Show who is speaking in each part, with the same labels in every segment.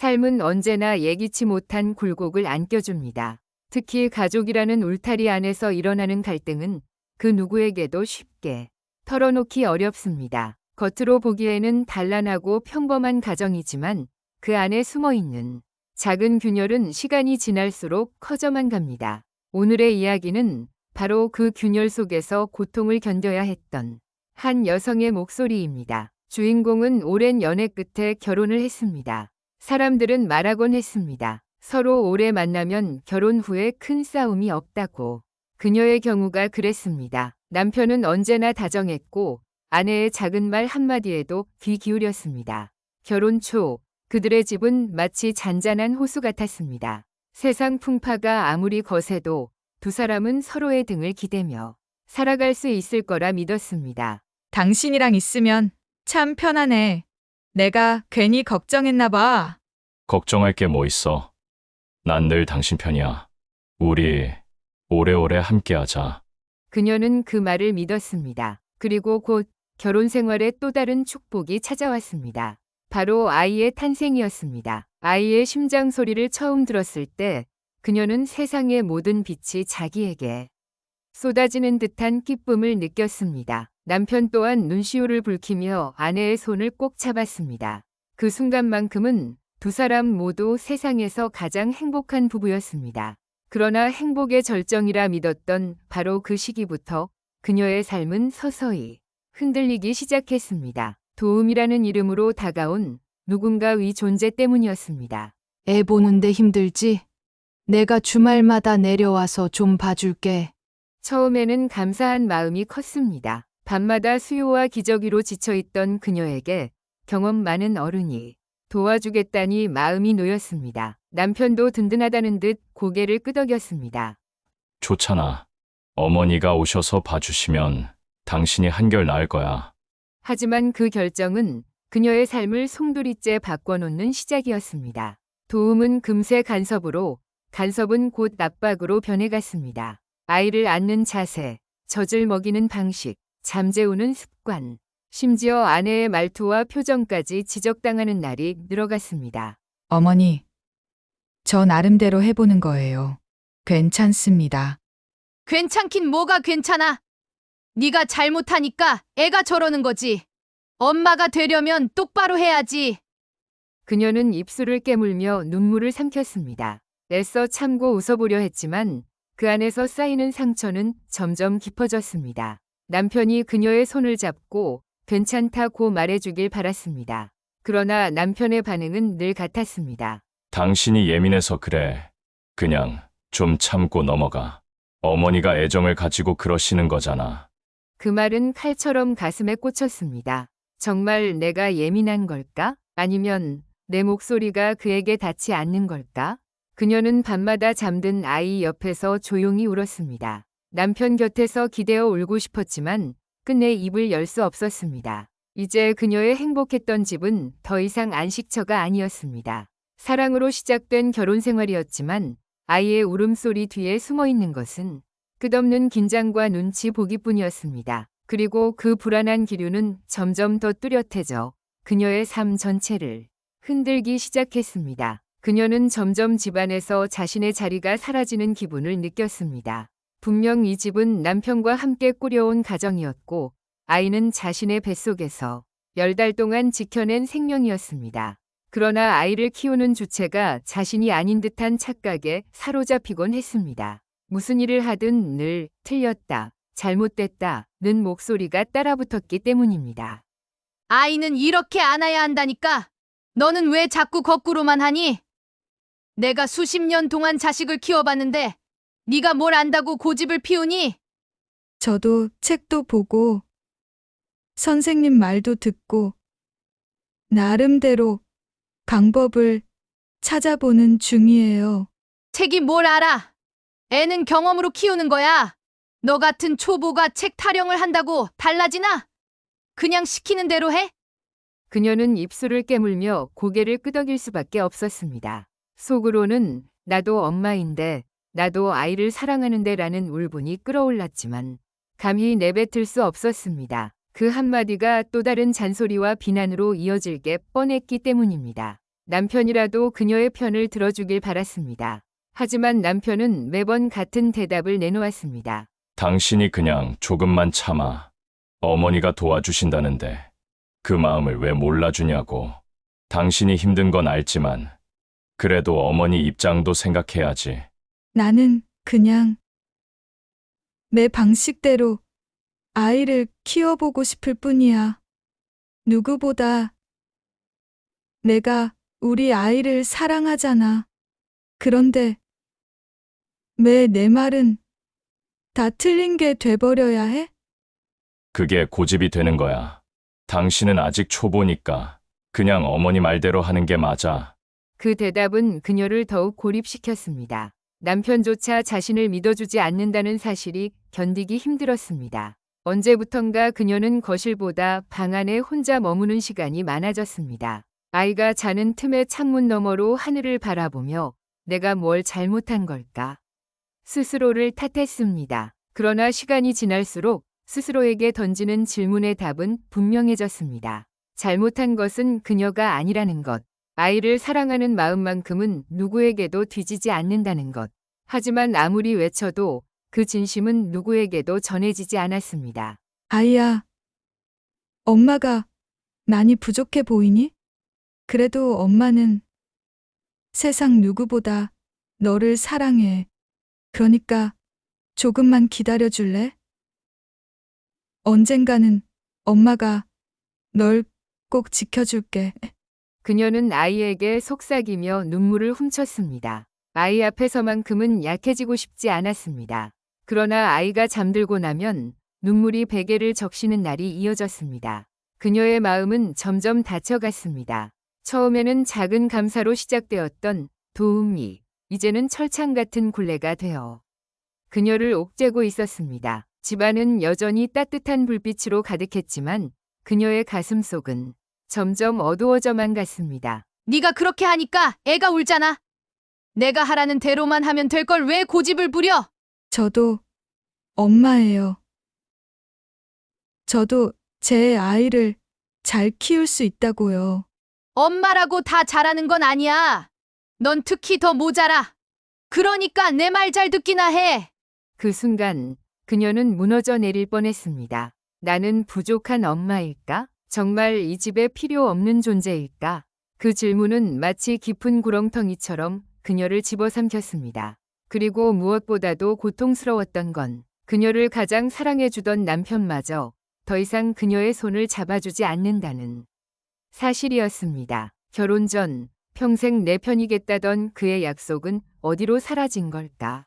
Speaker 1: 삶은 언제나 예기치 못한 굴곡을 안겨줍니다. 특히 가족이라는 울타리 안에서 일어나는 갈등은 그 누구에게도 쉽게 털어놓기 어렵습니다. 겉으로 보기에는 단란하고 평범한 가정이지만 그 안에 숨어있는 작은 균열은 시간이 지날수록 커져만 갑니다. 오늘의 이야기는 바로 그 균열 속에서 고통을 견뎌야 했던 한 여성의 목소리입니다. 주인공은 오랜 연애 끝에 결혼을 했습니다. 사람들은 말하곤 했습니다. 서로 오래 만나면 결혼 후에 큰 싸움이 없다고. 그녀의 경우가 그랬습니다. 남편은 언제나 다정했고 아내의 작은 말 한마디에도 귀 기울였습니다. 결혼 초 그들의 집은 마치 잔잔한 호수 같았습니다. 세상 풍파가 아무리 거세도 두 사람은 서로의 등을 기대며 살아갈 수 있을 거라 믿었습니다.
Speaker 2: 당신이랑 있으면 참 편하네. 내가 괜히 걱정했나 봐.
Speaker 3: 걱정할 게 뭐 있어. 난 늘 당신 편이야. 우리 오래오래 함께하자.
Speaker 1: 그녀는 그 말을 믿었습니다. 그리고 곧 결혼 생활에 또 다른 축복이 찾아왔습니다. 바로 아이의 탄생이었습니다. 아이의 심장 소리를 처음 들었을 때 그녀는 세상의 모든 빛이 자기에게 쏟아지는 듯한 기쁨을 느꼈습니다. 남편 또한 눈시울을 붉히며 아내의 손을 꼭 잡았습니다. 그 순간만큼은 두 사람 모두 세상에서 가장 행복한 부부였습니다. 그러나 행복의 절정이라 믿었던 바로 그 시기부터 그녀의 삶은 서서히 흔들리기 시작했습니다. 도움이라는 이름으로 다가온 누군가 위 존재 때문이었습니다.
Speaker 4: 애 보는데 힘들지? 내가 주말마다 내려와서 좀 봐줄게.
Speaker 1: 처음에는 감사한 마음이 컸습니다. 밤마다 수요와 기저귀로 지쳐있던 그녀에게 경험 많은 어른이 도와주겠다니 마음이 놓였습니다. 남편도 든든하다는 듯 고개를 끄덕였습니다.
Speaker 3: 좋잖아. 어머니가 오셔서 봐주시면 당신이 한결 나을 거야.
Speaker 1: 하지만 그 결정은 그녀의 삶을 송두리째 바꿔놓는 시작이었습니다. 도움은 금세 간섭으로, 간섭은 곧 압박으로 변해갔습니다. 아이를 안는 자세, 젖을 먹이는 방식, 잠재우는 습관, 심지어 아내의 말투와 표정까지 지적당하는 날이 늘어갔습니다.
Speaker 2: 어머니, 저 나름대로 해보는 거예요. 괜찮습니다.
Speaker 4: 괜찮긴 뭐가 괜찮아? 네가 잘못하니까 애가 저러는 거지. 엄마가 되려면 똑바로 해야지.
Speaker 1: 그녀는 입술을 깨물며 눈물을 삼켰습니다. 애써 참고 웃어보려 했지만 그 안에서 쌓이는 상처는 점점 깊어졌습니다. 남편이 그녀의 손을 잡고 괜찮다고 말해주길 바랐습니다. 그러나 남편의 반응은 늘 같았습니다.
Speaker 3: 당신이 예민해서 그래. 그냥 좀 참고 넘어가. 어머니가 애정을 가지고 그러시는 거잖아.
Speaker 1: 그 말은 칼처럼 가슴에 꽂혔습니다. 정말 내가 예민한 걸까? 아니면 내 목소리가 그에게 닿지 않는 걸까? 그녀는 밤마다 잠든 아이 옆에서 조용히 울었습니다. 남편 곁에서 기대어 울고 싶었지만 끝내 입을 열 수 없었습니다. 이제 그녀의 행복했던 집은 더 이상 안식처가 아니었습니다. 사랑으로 시작된 결혼 생활이었지만 아이의 울음소리 뒤에 숨어있는 것은 끝없는 긴장과 눈치 보기뿐이었습니다. 그리고 그 불안한 기류는 점점 더 뚜렷해져 그녀의 삶 전체를 흔들기 시작했습니다. 그녀는 점점 집안에서 자신의 자리가 사라지는 기분을 느꼈습니다. 분명 이 집은 남편과 함께 꾸려온 가정이었고 아이는 자신의 뱃속에서 10달 동안 지켜낸 생명이었습니다. 그러나 아이를 키우는 주체가 자신이 아닌 듯한 착각에 사로잡히곤 했습니다. 무슨 일을 하든 늘 틀렸다, 잘못됐다는 목소리가 따라붙었기 때문입니다.
Speaker 4: 아이는 이렇게 안아야 한다니까. 너는 왜 자꾸 거꾸로만 하니? 내가 수십 년 동안 자식을 키워봤는데 네가 뭘 안다고 고집을 피우니?
Speaker 2: 저도 책도 보고 선생님 말도 듣고 나름대로 방법을 찾아보는 중이에요.
Speaker 4: 책이 뭘 알아? 애는 경험으로 키우는 거야. 너 같은 초보가 책 타령을 한다고 달라지나? 그냥 시키는 대로 해?
Speaker 1: 그녀는 입술을 깨물며 고개를 끄덕일 수밖에 없었습니다. 속으로는 나도 엄마인데 나도 아이를 사랑하는데 라는 울분이 끓어올랐지만 감히 내뱉을 수 없었습니다. 그 한마디가 또 다른 잔소리와 비난으로 이어질 게 뻔했기 때문입니다. 남편이라도 그녀의 편을 들어주길 바랐습니다. 하지만 남편은 매번 같은 대답을 내놓았습니다.
Speaker 3: 당신이 그냥 조금만 참아. 어머니가 도와주신다는데 그 마음을 왜 몰라주냐고. 당신이 힘든 건 알지만 그래도 어머니 입장도 생각해야지.
Speaker 2: 나는 그냥 내 방식대로 아이를 키워보고 싶을 뿐이야. 누구보다 내가 우리 아이를 사랑하잖아. 그런데 왜 내 말은 다 틀린 게 돼버려야 해?
Speaker 3: 그게 고집이 되는 거야. 당신은 아직 초보니까 그냥 어머니 말대로 하는 게 맞아.
Speaker 1: 그 대답은 그녀를 더욱 고립시켰습니다. 남편조차 자신을 믿어주지 않는다는 사실이 견디기 힘들었습니다. 언제부턴가 그녀는 거실보다 방 안에 혼자 머무는 시간이 많아졌습니다. 아이가 자는 틈에 창문 너머로 하늘을 바라보며 내가 뭘 잘못한 걸까? 스스로를 탓했습니다. 그러나 시간이 지날수록 스스로에게 던지는 질문의 답은 분명해졌습니다. 잘못한 것은 그녀가 아니라는 것. 아이를 사랑하는 마음만큼은 누구에게도 뒤지지 않는다는 것. 하지만 아무리 외쳐도 그 진심은 누구에게도 전해지지 않았습니다.
Speaker 2: 아이야, 엄마가 많이 부족해 보이니? 그래도 엄마는 세상 누구보다 너를 사랑해. 그러니까 조금만 기다려 줄래? 언젠가는 엄마가 널 꼭 지켜줄게.
Speaker 1: 그녀는 아이에게 속삭이며 눈물을 훔쳤습니다. 아이 앞에서만큼은 약해지고 싶지 않았습니다. 그러나 아이가 잠들고 나면 눈물이 베개를 적시는 날이 이어졌습니다. 그녀의 마음은 점점 닫혀갔습니다. 처음에는 작은 감사로 시작되었던 도움이 이제는 철창 같은 굴레가 되어 그녀를 옥죄고 있었습니다. 집안은 여전히 따뜻한 불빛으로 가득했지만 그녀의 가슴 속은 점점 어두워져만 갔습니다.
Speaker 4: 네가 그렇게 하니까 애가 울잖아. 내가 하라는 대로만 하면 될 걸 왜 고집을 부려?
Speaker 2: 저도 엄마예요. 저도 제 아이를 잘 키울 수 있다고요.
Speaker 4: 엄마라고 다 잘하는 건 아니야. 넌 특히 더 모자라. 그러니까 내 말 잘 듣기나 해.
Speaker 1: 그 순간 그녀는 무너져 내릴 뻔했습니다. 나는 부족한 엄마일까? 정말 이 집에 필요 없는 존재일까? 그 질문은 마치 깊은 구렁텅이처럼 그녀를 집어삼켰습니다. 그리고 무엇보다도 고통스러웠던 건 그녀를 가장 사랑해주던 남편마저 더 이상 그녀의 손을 잡아주지 않는다는 사실이었습니다. 결혼 전 평생 내 편이겠다던 그의 약속은 어디로 사라진 걸까?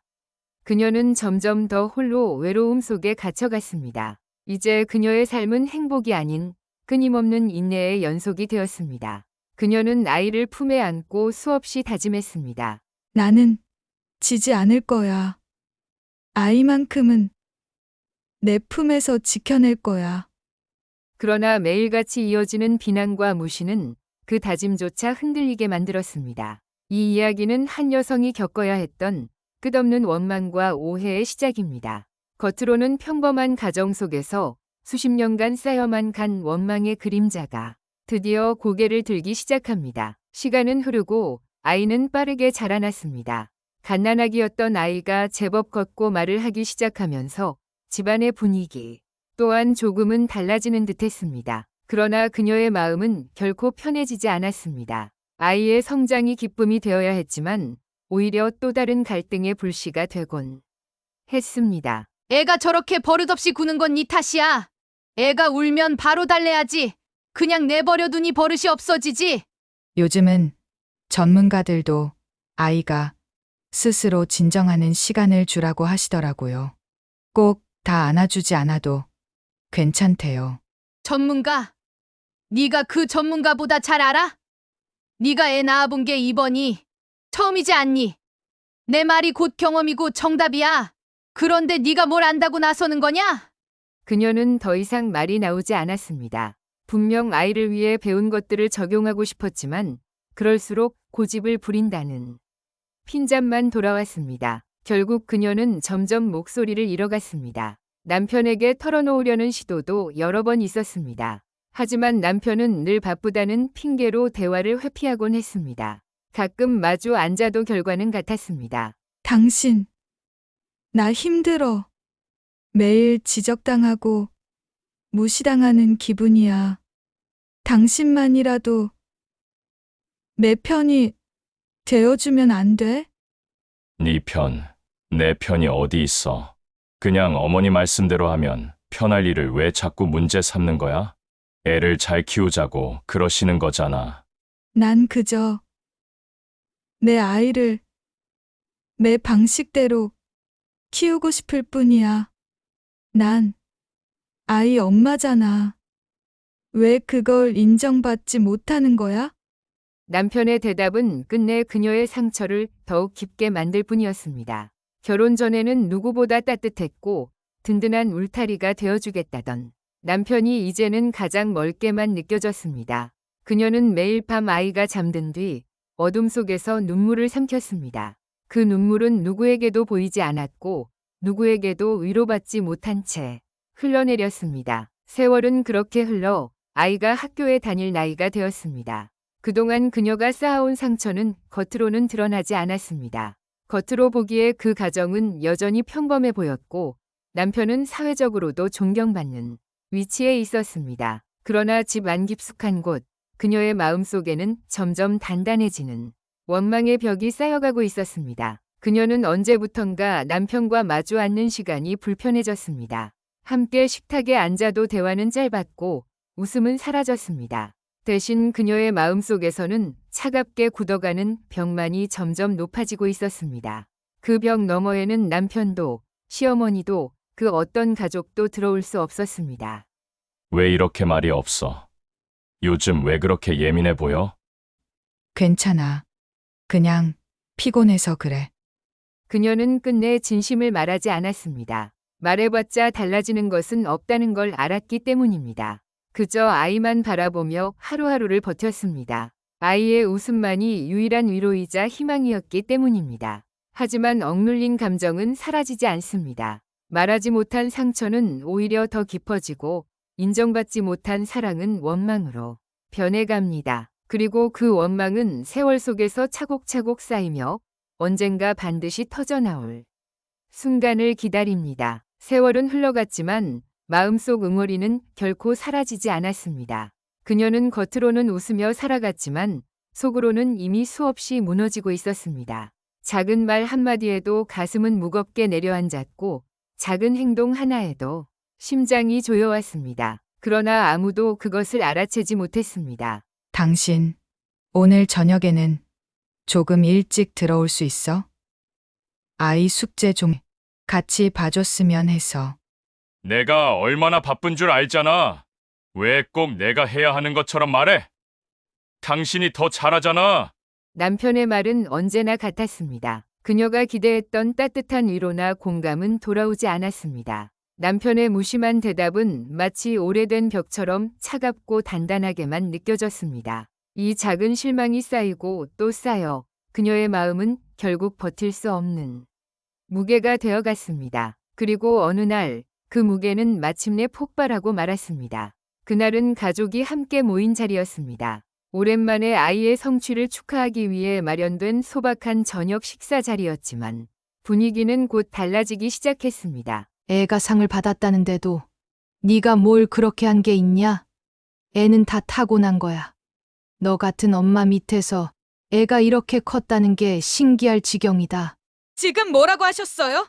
Speaker 1: 그녀는 점점 더 홀로 외로움 속에 갇혀갔습니다. 이제 그녀의 삶은 행복이 아닌 끊임없는 인내의 연속이 되었습니다. 그녀는 아이를 품에 안고 수없이 다짐했습니다.
Speaker 2: 나는 지지 않을 거야. 아이만큼은 내 품에서 지켜낼 거야.
Speaker 1: 그러나 매일같이 이어지는 비난과 무시는 그 다짐조차 흔들리게 만들었습니다. 이 이야기는 한 여성이 겪어야 했던 끝없는 원망과 오해의 시작입니다. 겉으로는 평범한 가정 속에서 수십 년간 쌓여만 간 원망의 그림자가 드디어 고개를 들기 시작합니다. 시간은 흐르고 아이는 빠르게 자라났습니다. 갓난아기였던 아이가 제법 걷고 말을 하기 시작하면서 집안의 분위기 또한 조금은 달라지는 듯했습니다. 그러나 그녀의 마음은 결코 편해지지 않았습니다. 아이의 성장이 기쁨이 되어야 했지만 오히려 또 다른 갈등의 불씨가 되곤 했습니다.
Speaker 4: 애가 저렇게 버릇없이 구는 건 네 탓이야. 애가 울면 바로 달래야지. 그냥 내버려두니 버릇이 없어지지.
Speaker 2: 요즘은 전문가들도 아이가 스스로 진정하는 시간을 주라고 하시더라고요. 꼭 다 안아주지 않아도 괜찮대요.
Speaker 4: 전문가? 네가 그 전문가보다 잘 알아? 네가 애 낳아본 게 이번이 처음이지 않니? 내 말이 곧 경험이고 정답이야. 그런데 네가 뭘 안다고 나서는 거냐?
Speaker 1: 그녀는 더 이상 말이 나오지 않았습니다. 분명 아이를 위해 배운 것들을 적용하고 싶었지만 그럴수록 고집을 부린다는 핀잔만 돌아왔습니다. 결국 그녀는 점점 목소리를 잃어갔습니다. 남편에게 털어놓으려는 시도도 여러 번 있었습니다. 하지만 남편은 늘 바쁘다는 핑계로 대화를 회피하곤 했습니다. 가끔 마주 앉아도 결과는 같았습니다.
Speaker 2: 당신, 나 힘들어. 매일 지적당하고 무시당하는 기분이야. 당신만이라도 내 편이 되어주면 안 돼?
Speaker 3: 네 편, 내 편이 어디 있어. 그냥 어머니 말씀대로 하면 편할 일을 왜 자꾸 문제 삼는 거야? 애를 잘 키우자고 그러시는 거잖아.
Speaker 2: 난 그저 내 아이를 내 방식대로 키우고 싶을 뿐이야. 난 아이 엄마잖아. 왜 그걸 인정받지 못하는 거야?
Speaker 1: 남편의 대답은 끝내 그녀의 상처를 더욱 깊게 만들 뿐이었습니다. 결혼 전에는 누구보다 따뜻했고 든든한 울타리가 되어주겠다던 남편이 이제는 가장 멀게만 느껴졌습니다. 그녀는 매일 밤 아이가 잠든 뒤 어둠 속에서 눈물을 삼켰습니다. 그 눈물은 누구에게도 보이지 않았고 누구에게도 위로받지 못한 채 흘러내렸습니다. 세월은 그렇게 흘러 아이가 학교에 다닐 나이가 되었습니다. 그동안 그녀가 쌓아온 상처는 겉으로는 드러나지 않았습니다. 겉으로 보기에 그 가정은 여전히 평범해 보였고 남편은 사회적으로도 존경받는 위치에 있었습니다. 그러나 집 안 깊숙한 곳, 그녀의 마음속에는 점점 단단해지는 원망의 벽이 쌓여가고 있었습니다. 그녀는 언제부턴가 남편과 마주 앉는 시간이 불편해졌습니다. 함께 식탁에 앉아도 대화는 짧았고 웃음은 사라졌습니다. 대신 그녀의 마음속에서는 차갑게 굳어가는 벽만이 점점 높아지고 있었습니다. 그 벽 너머에는 남편도 시어머니도 그 어떤 가족도 들어올 수 없었습니다.
Speaker 3: 왜 이렇게 말이 없어? 요즘 왜 그렇게 예민해 보여?
Speaker 2: 괜찮아. 그냥 피곤해서 그래.
Speaker 1: 그녀는 끝내 진심을 말하지 않았습니다. 말해봤자 달라지는 것은 없다는 걸 알았기 때문입니다. 그저 아이만 바라보며 하루하루를 버텼습니다. 아이의 웃음만이 유일한 위로이자 희망이었기 때문입니다. 하지만 억눌린 감정은 사라지지 않습니다. 말하지 못한 상처는 오히려 더 깊어지고 인정받지 못한 사랑은 원망으로 변해갑니다. 그리고 그 원망은 세월 속에서 차곡차곡 쌓이며 언젠가 반드시 터져나올 순간을 기다립니다. 세월은 흘러갔지만 마음속 응어리는 결코 사라지지 않았습니다. 그녀는 겉으로는 웃으며 살아갔지만 속으로는 이미 수없이 무너지고 있었습니다. 작은 말 한마디에도 가슴은 무겁게 내려앉았고 작은 행동 하나에도 심장이 조여왔습니다. 그러나 아무도 그것을 알아채지 못했습니다.
Speaker 2: 당신, 오늘 저녁에는 조금 일찍 들어올 수 있어? 아이 숙제 좀 같이 봐줬으면 해서.
Speaker 3: 내가 얼마나 바쁜 줄 알잖아. 왜 꼭 내가 해야 하는 것처럼 말해? 당신이 더 잘하잖아.
Speaker 1: 남편의 말은 언제나 같았습니다. 그녀가 기대했던 따뜻한 위로나 공감은 돌아오지 않았습니다. 남편의 무심한 대답은 마치 오래된 벽처럼 차갑고 단단하게만 느껴졌습니다. 이 작은 실망이 쌓이고 또 쌓여 그녀의 마음은 결국 버틸 수 없는 무게가 되어갔습니다. 그리고 어느 날 그 무게는 마침내 폭발하고 말았습니다. 그날은 가족이 함께 모인 자리였습니다. 오랜만에 아이의 성취를 축하하기 위해 마련된 소박한 저녁 식사 자리였지만 분위기는 곧 달라지기 시작했습니다.
Speaker 4: 애가 상을 받았다는데도 네가 뭘 그렇게 한 게 있냐? 애는 다 타고난 거야. 너 같은 엄마 밑에서 애가 이렇게 컸다는 게 신기할 지경이다.
Speaker 2: 지금 뭐라고 하셨어요?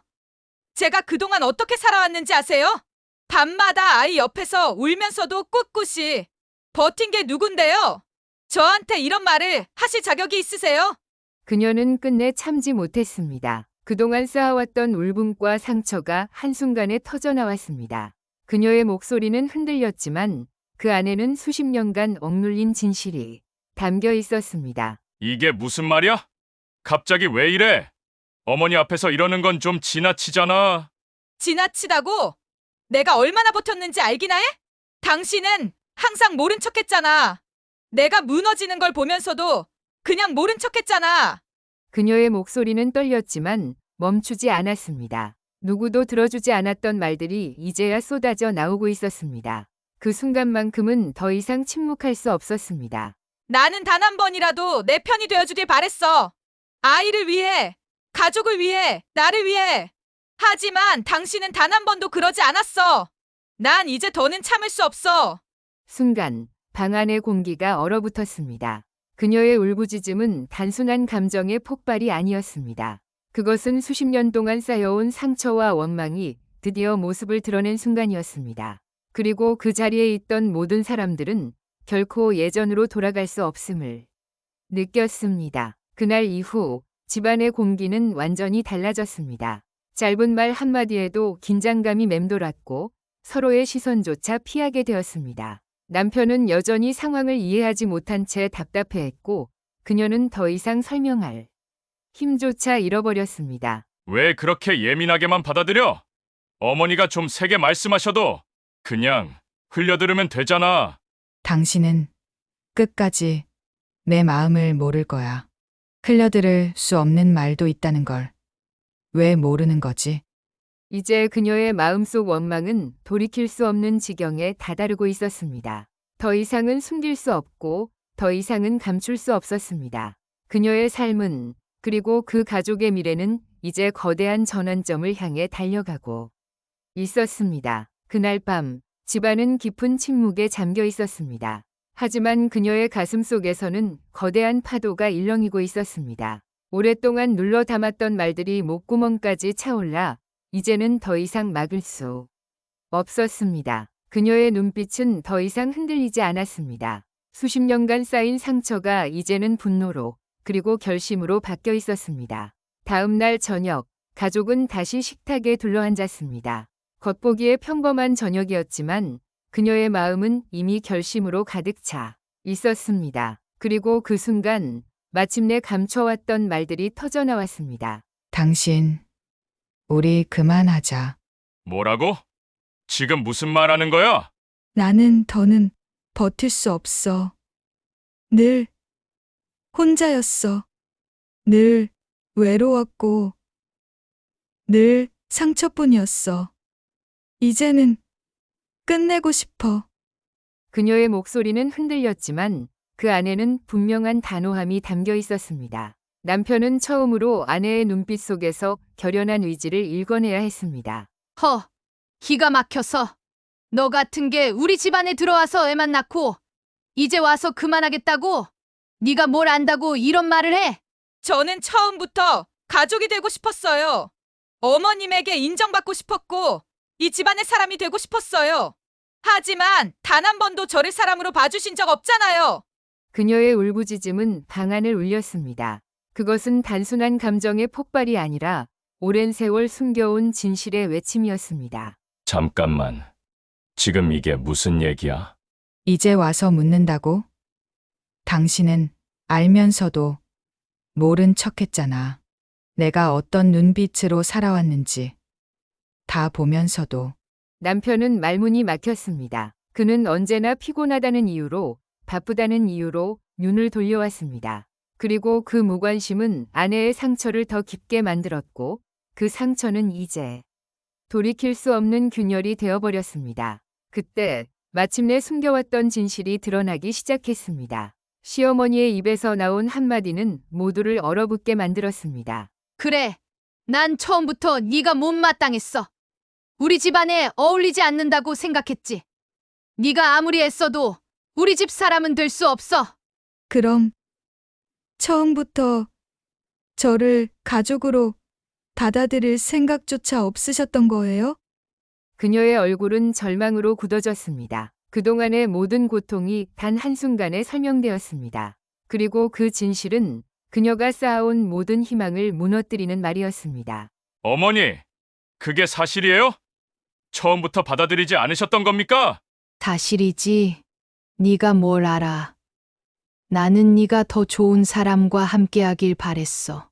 Speaker 2: 제가 그동안 어떻게 살아왔는지 아세요? 밤마다 아이 옆에서 울면서도 꿋꿋이 버틴 게 누군데요? 저한테 이런 말을 하실 자격이 있으세요?
Speaker 1: 그녀는 끝내 참지 못했습니다. 그동안 쌓아왔던 울분과 상처가 한순간에 터져나왔습니다. 그녀의 목소리는 흔들렸지만 그 안에는 수십 년간 억눌린 진실이 담겨 있었습니다.
Speaker 3: 이게 무슨 말이야? 갑자기 왜 이래? 어머니 앞에서 이러는 건 좀 지나치잖아.
Speaker 2: 지나치다고? 내가 얼마나 버텼는지 알기나 해? 당신은 항상 모른 척했잖아. 내가 무너지는 걸 보면서도 그냥 모른 척했잖아.
Speaker 1: 그녀의 목소리는 떨렸지만 멈추지 않았습니다. 누구도 들어주지 않았던 말들이 이제야 쏟아져 나오고 있었습니다. 그 순간만큼은 더 이상 침묵할 수 없었습니다.
Speaker 2: 나는 단 한 번이라도 내 편이 되어주길 바랬어. 아이를 위해, 가족을 위해, 나를 위해. 하지만 당신은 단 한 번도 그러지 않았어. 난 이제 더는 참을 수 없어.
Speaker 1: 순간 방 안의 공기가 얼어붙었습니다. 그녀의 울부짖음은 단순한 감정의 폭발이 아니었습니다. 그것은 수십 년 동안 쌓여온 상처와 원망이 드디어 모습을 드러낸 순간이었습니다. 그리고 그 자리에 있던 모든 사람들은 결코 예전으로 돌아갈 수 없음을 느꼈습니다. 그날 이후 집안의 공기는 완전히 달라졌습니다. 짧은 말 한마디에도 긴장감이 맴돌았고 서로의 시선조차 피하게 되었습니다. 남편은 여전히 상황을 이해하지 못한 채 답답해했고 그녀는 더 이상 설명할 힘조차 잃어버렸습니다.
Speaker 3: 왜 그렇게 예민하게만 받아들여? 어머니가 좀 세게 말씀하셔도 그냥 흘려들으면 되잖아.
Speaker 5: 당신은 끝까지 내 마음을 모를 거야. 흘려들을 수 없는 말도 있다는 걸 왜 모르는 거지?
Speaker 1: 이제 그녀의 마음속 원망은 돌이킬 수 없는 지경에 다다르고 있었습니다. 더 이상은 숨길 수 없고 더 이상은 감출 수 없었습니다. 그녀의 삶은 그리고 그 가족의 미래는 이제 거대한 전환점을 향해 달려가고 있었습니다. 그날 밤 집안은 깊은 침묵에 잠겨 있었습니다. 하지만 그녀의 가슴 속에서는 거대한 파도가 일렁이고 있었습니다. 오랫동안 눌러 담았던 말들이 목구멍까지 차올라 이제는 더 이상 막을 수 없었습니다. 그녀의 눈빛은 더 이상 흔들리지 않았습니다. 수십 년간 쌓인 상처가 이제는 분노로 그리고 결심으로 바뀌어 있었습니다. 다음 날 저녁, 가족은 다시 식탁에 둘러앉았습니다. 겉보기에 평범한 저녁이었지만 그녀의 마음은 이미 결심으로 가득 차 있었습니다. 그리고 그 순간 마침내 감춰왔던 말들이 터져나왔습니다.
Speaker 5: 당신, 우리 그만하자.
Speaker 3: 뭐라고? 지금 무슨 말 하는 거야?
Speaker 5: 나는 더는 버틸 수 없어. 늘 혼자였어. 늘 외로웠고, 늘 상처뿐이었어. 이제는 끝내고 싶어.
Speaker 1: 그녀의 목소리는 흔들렸지만 그 안에는 분명한 단호함이 담겨 있었습니다. 남편은 처음으로 아내의 눈빛 속에서 결연한 의지를 읽어내야 했습니다.
Speaker 4: 기가 막혀서. 너 같은 게 우리 집안에 들어와서 애만 낳고 이제 와서 그만하겠다고? 네가 뭘 안다고 이런 말을 해?
Speaker 2: 저는 처음부터 가족이 되고 싶었어요. 어머님에게 인정받고 싶었고 이 집안의 사람이 되고 싶었어요. 하지만 단 한 번도 저를 사람으로 봐주신 적 없잖아요.
Speaker 1: 그녀의 울부짖음은 방 안을 울렸습니다. 그것은 단순한 감정의 폭발이 아니라 오랜 세월 숨겨온 진실의 외침이었습니다.
Speaker 3: 잠깐만. 지금 이게 무슨 얘기야?
Speaker 5: 이제 와서 묻는다고? 당신은 알면서도 모른 척 했잖아. 내가 어떤 눈빛으로 살아왔는지 다 보면서도.
Speaker 1: 남편은 말문이 막혔습니다. 그는 언제나 피곤하다는 이유로 바쁘다는 이유로 눈을 돌려왔습니다. 그리고 그 무관심은 아내의 상처를 더 깊게 만들었고 그 상처는 이제 돌이킬 수 없는 균열이 되어버렸습니다. 그때 마침내 숨겨왔던 진실이 드러나기 시작했습니다. 시어머니의 입에서 나온 한마디는 모두를 얼어붙게 만들었습니다.
Speaker 4: 그래, 난 처음부터 네가 못마땅했어. 우리 집안에 어울리지 않는다고 생각했지. 네가 아무리 애써도 우리 집 사람은 될 수 없어.
Speaker 5: 그럼 처음부터 저를 가족으로 받아들일 생각조차 없으셨던 거예요?
Speaker 1: 그녀의 얼굴은 절망으로 굳어졌습니다. 그동안의 모든 고통이 단 한순간에 설명되었습니다. 그리고 그 진실은 그녀가 쌓아온 모든 희망을 무너뜨리는 말이었습니다.
Speaker 3: 어머니, 그게 사실이에요? 처음부터 받아들이지 않으셨던 겁니까?
Speaker 4: 사실이지. 네가 뭘 알아. 나는 네가 더 좋은 사람과 함께하길 바랬어.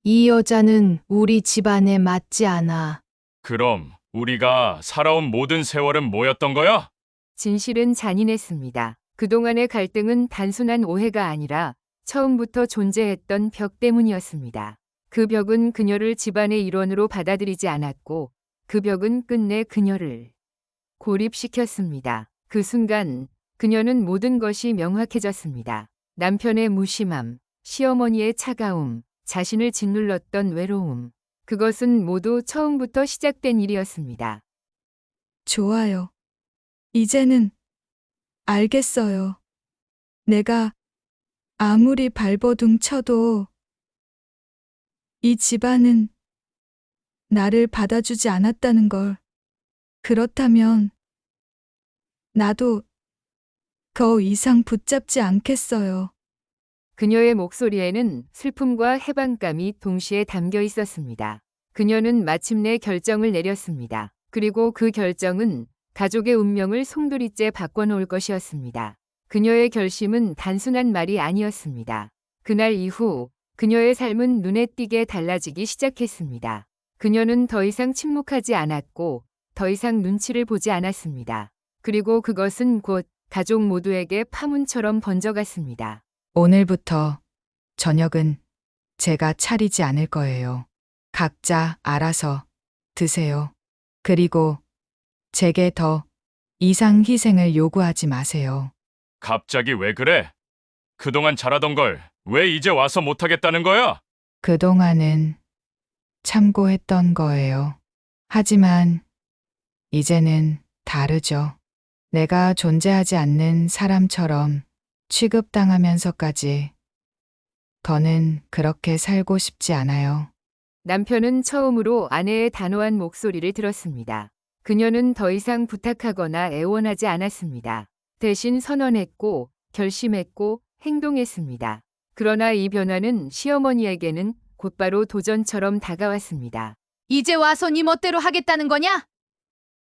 Speaker 4: 이 여자는 우리 집안에 맞지 않아.
Speaker 3: 그럼 우리가 살아온 모든 세월은 뭐였던 거야?
Speaker 1: 진실은 잔인했습니다. 그동안의 갈등은 단순한 오해가 아니라 처음부터 존재했던 벽 때문이었습니다. 그 벽은 그녀를 집안의 일원으로 받아들이지 않았고 그 벽은 끝내 그녀를 고립시켰습니다. 그 순간 그녀는 모든 것이 명확해졌습니다. 남편의 무심함, 시어머니의 차가움, 자신을 짓눌렀던 외로움. 그것은 모두 처음부터 시작된 일이었습니다.
Speaker 5: 좋아요. 이제는 알겠어요. 내가 아무리 발버둥 쳐도 이 집안은 나를 받아주지 않았다는 걸. 그렇다면 나도 더 이상 붙잡지 않겠어요.
Speaker 1: 그녀의 목소리에는 슬픔과 해방감이 동시에 담겨 있었습니다. 그녀는 마침내 결정을 내렸습니다. 그리고 그 결정은 가족의 운명을 송두리째 바꿔놓을 것이었습니다. 그녀의 결심은 단순한 말이 아니었습니다. 그날 이후 그녀의 삶은 눈에 띄게 달라지기 시작했습니다. 그녀는 더 이상 침묵하지 않았고 더 이상 눈치를 보지 않았습니다. 그리고 그것은 곧 가족 모두에게 파문처럼 번져갔습니다.
Speaker 5: 오늘부터 저녁은 제가 차리지 않을 거예요. 각자 알아서 드세요. 그리고 제게 더 이상 희생을 요구하지 마세요.
Speaker 3: 갑자기 왜 그래? 그동안 잘하던 걸 왜 이제 와서 못하겠다는 거야?
Speaker 5: 그동안은 참고했던 거예요. 하지만 이제는 다르죠. 내가 존재하지 않는 사람처럼 취급당하면서까지 더는 그렇게 살고 싶지 않아요.
Speaker 1: 남편은 처음으로 아내의 단호한 목소리를 들었습니다. 그녀는 더 이상 부탁하거나 애원하지 않았습니다. 대신 선언했고, 결심했고, 행동했습니다. 그러나 이 변화는 시어머니에게는 곧바로 도전처럼 다가왔습니다.
Speaker 4: 이제 와서 네 멋대로 하겠다는 거냐?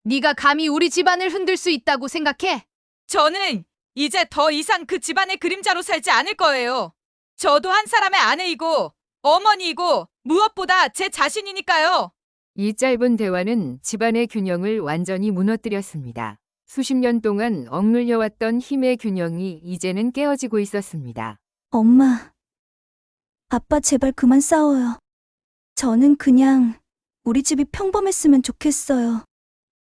Speaker 4: 네가 감히 우리 집안을 흔들 수 있다고 생각해?
Speaker 2: 저는 이제 더 이상 그 집안의 그림자로 살지 않을 거예요. 저도 한 사람의 아내이고 어머니이고 무엇보다 제 자신이니까요.
Speaker 1: 이 짧은 대화는 집안의 균형을 완전히 무너뜨렸습니다. 수십 년 동안 억눌려왔던 힘의 균형이 이제는 깨어지고 있었습니다.
Speaker 6: 엄마, 아빠 제발 그만 싸워요. 저는 그냥 우리 집이 평범했으면 좋겠어요.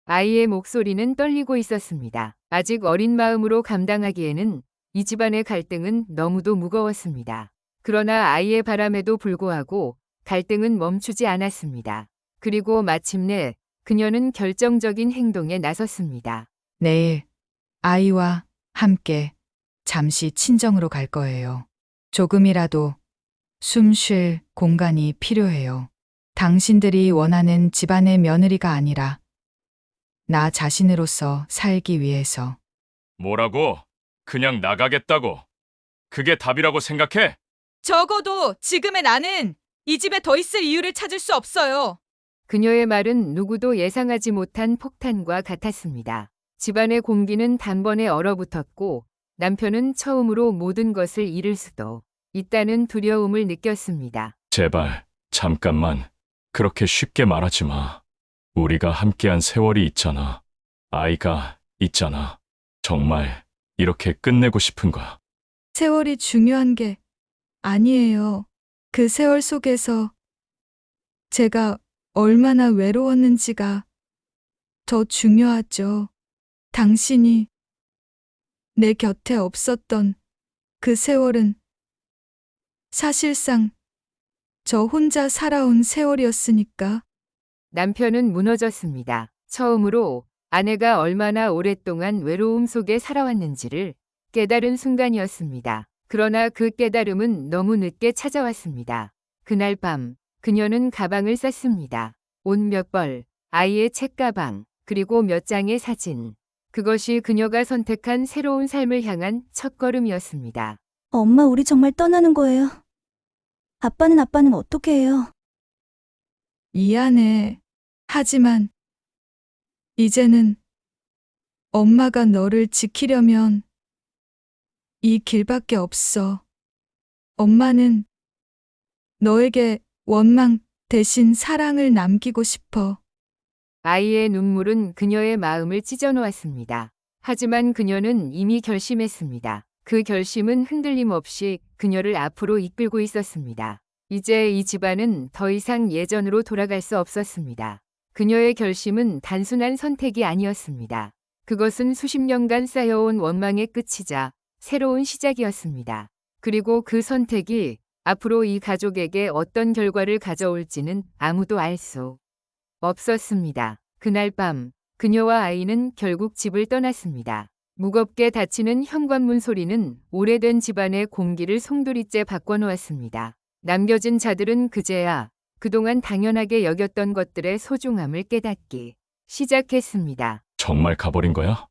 Speaker 1: 아이의 목소리는 떨리고 있었습니다. 아직 어린 마음으로 감당하기에는 이 집안의 갈등은 너무도 무거웠습니다. 그러나 아이의 바람에도 불구하고 갈등은 멈추지 않았습니다. 그리고 마침내 그녀는 결정적인 행동에 나섰습니다.
Speaker 5: 내일 아이와 함께 잠시 친정으로 갈 거예요. 조금이라도 숨 쉴 공간이 필요해요. 당신들이 원하는 집안의 며느리가 아니라 나 자신으로서 살기 위해서.
Speaker 3: 뭐라고? 그냥 나가겠다고. 그게 답이라고 생각해?
Speaker 2: 적어도 지금의 나는 이 집에 더 있을 이유를 찾을 수 없어요.
Speaker 1: 그녀의 말은 누구도 예상하지 못한 폭탄과 같았습니다. 집안의 공기는 단번에 얼어붙었고 남편은 처음으로 모든 것을 잃을 수도 있다는 두려움을 느꼈습니다.
Speaker 3: 제발, 잠깐만. 그렇게 쉽게 말하지 마. 우리가 함께한 세월이 있잖아. 아이가 있잖아. 정말 이렇게 끝내고 싶은가?
Speaker 5: 세월이 중요한 게 아니에요. 그 세월 속에서 제가 얼마나 외로웠는지가 더 중요하죠. 당신이 내 곁에 없었던 그 세월은 사실상 저 혼자 살아온 세월이었으니까.
Speaker 1: 남편은 무너졌습니다. 처음으로 아내가 얼마나 오랫동안 외로움 속에 살아왔는지를 깨달은 순간이었습니다. 그러나 그 깨달음은 너무 늦게 찾아왔습니다. 그날 밤 그녀는 가방을 쌌습니다. 옷 몇 벌, 아이의 책가방, 그리고 몇 장의 사진. 그것이 그녀가 선택한 새로운 삶을 향한 첫걸음이었습니다.
Speaker 6: 엄마, 우리 정말 떠나는 거예요. 아빠는 어떻게 해요?
Speaker 5: 미안해. 하지만 이제는 엄마가 너를 지키려면 이 길밖에 없어. 엄마는 너에게 원망 대신 사랑을 남기고 싶어.
Speaker 1: 아이의 눈물은 그녀의 마음을 찢어놓았습니다. 하지만 그녀는 이미 결심했습니다. 그 결심은 흔들림 없이 그녀를 앞으로 이끌고 있었습니다. 이제 이 집안은 더 이상 예전으로 돌아갈 수 없었습니다. 그녀의 결심은 단순한 선택이 아니었습니다. 그것은 수십 년간 쌓여온 원망의 끝이자 새로운 시작이었습니다. 그리고 그 선택이 앞으로 이 가족에게 어떤 결과를 가져올지는 아무도 알 수 없었습니다. 그날 밤 그녀와 아이는 결국 집을 떠났습니다. 무겁게 닫히는 현관문 소리는 오래된 집안의 공기를 송두리째 바꿔놓았습니다. 남겨진 자들은 그제야 그동안 당연하게 여겼던 것들의 소중함을 깨닫기 시작했습니다.
Speaker 3: 정말 가버린 거야?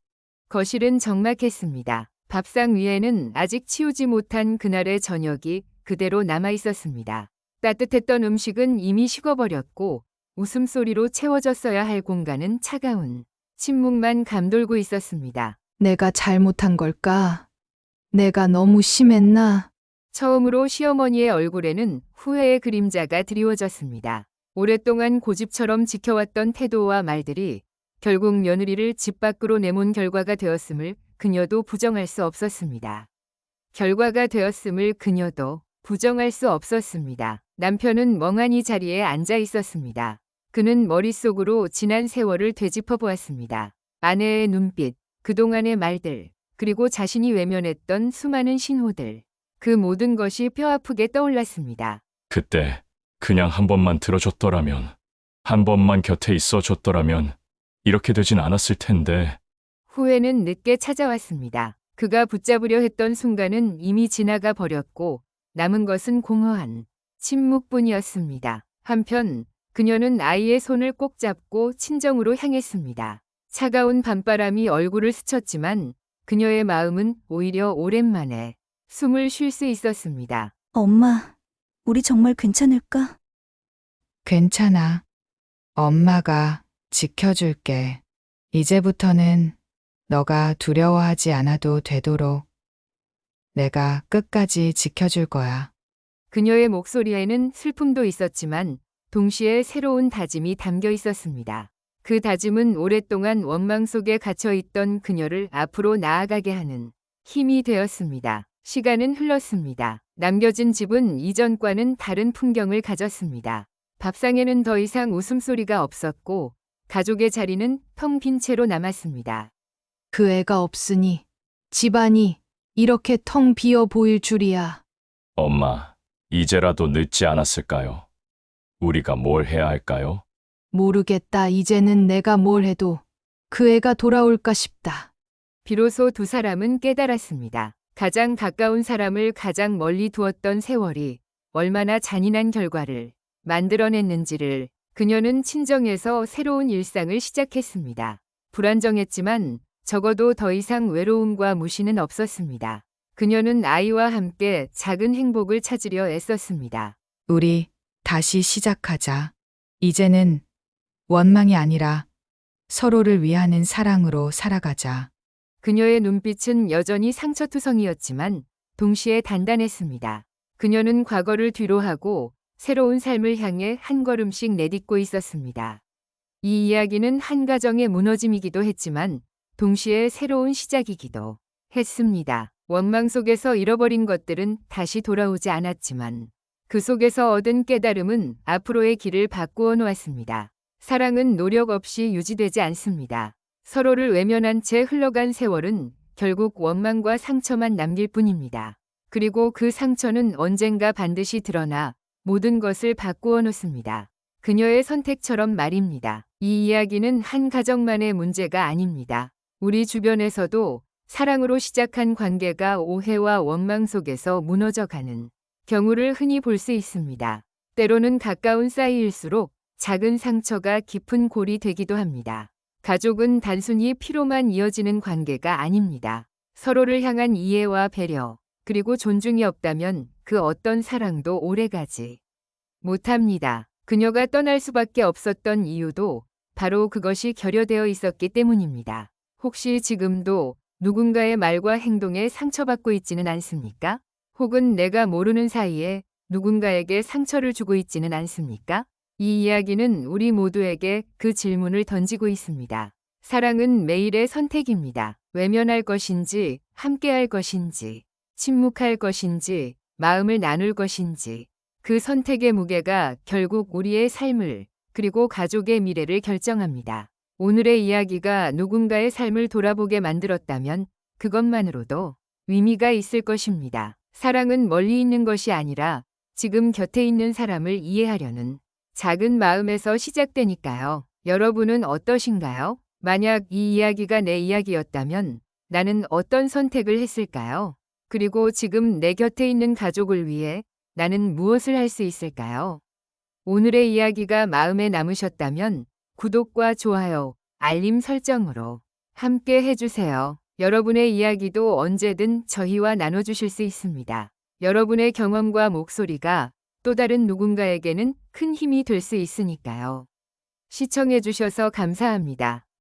Speaker 1: 거실은 적막했습니다. 밥상 위에는 아직 치우지 못한 그날의 저녁이 그대로 남아 있었습니다. 따뜻했던 음식은 이미 식어버렸고 웃음소리로 채워졌어야 할 공간은 차가운 침묵만 감돌고 있었습니다.
Speaker 4: 내가 잘못한 걸까? 내가 너무 심했나?
Speaker 1: 처음으로 시어머니의 얼굴에는 후회의 그림자가 드리워졌습니다. 오랫동안 고집처럼 지켜왔던 태도와 말들이 결국 며느리를 집 밖으로 내몬 결과가 되었음을 그녀도 부정할 수 없었습니다. 결과가 되었음을 그녀도 부정할 수 없었습니다. 남편은 멍하니 자리에 앉아 있었습니다. 그는 머릿속으로 지난 세월을 되짚어 보았습니다. 아내의 눈빛, 그동안의 말들, 그리고 자신이 외면했던 수많은 신호들. 그 모든 것이 뼈아프게 떠올랐습니다.
Speaker 3: 그때 그냥 한 번만 들어줬더라면, 한 번만 곁에 있어줬더라면 이렇게 되진 않았을 텐데.
Speaker 1: 후회는 늦게 찾아왔습니다. 그가 붙잡으려 했던 순간은 이미 지나가 버렸고 남은 것은 공허한 침묵뿐이었습니다. 한편 그녀는 아이의 손을 꼭 잡고 친정으로 향했습니다. 차가운 밤바람이 얼굴을 스쳤지만 그녀의 마음은 오히려 오랜만에 숨을 쉴 수 있었습니다.
Speaker 6: 엄마, 우리 정말 괜찮을까?
Speaker 5: 괜찮아. 엄마가 지켜줄게. 이제부터는 너가 두려워하지 않아도 되도록 내가 끝까지 지켜줄 거야.
Speaker 1: 그녀의 목소리에는 슬픔도 있었지만 동시에 새로운 다짐이 담겨 있었습니다. 그 다짐은 오랫동안 원망 속에 갇혀 있던 그녀를 앞으로 나아가게 하는 힘이 되었습니다. 시간은 흘렀습니다. 남겨진 집은 이전과는 다른 풍경을 가졌습니다. 밥상에는 더 이상 웃음소리가 없었고 가족의 자리는 텅 빈 채로 남았습니다.
Speaker 4: 그 애가 없으니 집안이 이렇게 텅 비어 보일 줄이야.
Speaker 3: 엄마, 이제라도 늦지 않았을까요? 우리가 뭘 해야 할까요?
Speaker 4: 모르겠다. 이제는 내가 뭘 해도 그 애가 돌아올까 싶다.
Speaker 1: 비로소 두 사람은 깨달았습니다. 가장 가까운 사람을 가장 멀리 두었던 세월이 얼마나 잔인한 결과를 만들어냈는지를. 그녀는 친정에서 새로운 일상을 시작했습니다. 불안정했지만 적어도 더 이상 외로움과 무시는 없었습니다. 그녀는 아이와 함께 작은 행복을 찾으려 애썼습니다.
Speaker 5: 우리 다시 시작하자. 이제는 원망이 아니라 서로를 위하는 사랑으로 살아가자.
Speaker 1: 그녀의 눈빛은 여전히 상처투성이었지만 동시에 단단했습니다. 그녀는 과거를 뒤로하고 새로운 삶을 향해 한 걸음씩 내딛고 있었습니다. 이 이야기는 한 가정의 무너짐이기도 했지만 동시에 새로운 시작이기도 했습니다. 원망 속에서 잃어버린 것들은 다시 돌아오지 않았지만 그 속에서 얻은 깨달음은 앞으로의 길을 바꾸어 놓았습니다. 사랑은 노력 없이 유지되지 않습니다. 서로를 외면한 채 흘러간 세월은 결국 원망과 상처만 남길 뿐입니다. 그리고 그 상처는 언젠가 반드시 드러나 모든 것을 바꾸어 놓습니다. 그녀의 선택처럼 말입니다. 이 이야기는 한 가정만의 문제가 아닙니다. 우리 주변에서도 사랑으로 시작한 관계가 오해와 원망 속에서 무너져가는 경우를 흔히 볼 수 있습니다. 때로는 가까운 사이일수록 작은 상처가 깊은 골이 되기도 합니다. 가족은 단순히 피로만 이어지는 관계가 아닙니다. 서로를 향한 이해와 배려, 그리고 존중이 없다면 그 어떤 사랑도 오래가지 못합니다. 그녀가 떠날 수밖에 없었던 이유도 바로 그것이 결여되어 있었기 때문입니다. 혹시 지금도 누군가의 말과 행동에 상처받고 있지는 않습니까? 혹은 내가 모르는 사이에 누군가에게 상처를 주고 있지는 않습니까? 이 이야기는 우리 모두에게 그 질문을 던지고 있습니다. 사랑은 매일의 선택입니다. 외면할 것인지, 함께할 것인지, 침묵할 것인지, 마음을 나눌 것인지. 그 선택의 무게가 결국 우리의 삶을, 그리고 가족의 미래를 결정합니다. 오늘의 이야기가 누군가의 삶을 돌아보게 만들었다면 그것만으로도 의미가 있을 것입니다. 사랑은 멀리 있는 것이 아니라 지금 곁에 있는 사람을 이해하려는 작은 마음에서 시작되니까요. 여러분은 어떠신가요? 만약 이 이야기가 내 이야기였다면 나는 어떤 선택을 했을까요? 그리고 지금 내 곁에 있는 가족을 위해 나는 무엇을 할 수 있을까요? 오늘의 이야기가 마음에 남으셨다면 구독과 좋아요, 알림 설정으로 함께 해주세요. 여러분의 이야기도 언제든 저희와 나눠주실 수 있습니다. 여러분의 경험과 목소리가 또 다른 누군가에게는 큰 힘이 될 수 있으니까요. 시청해주셔서 감사합니다.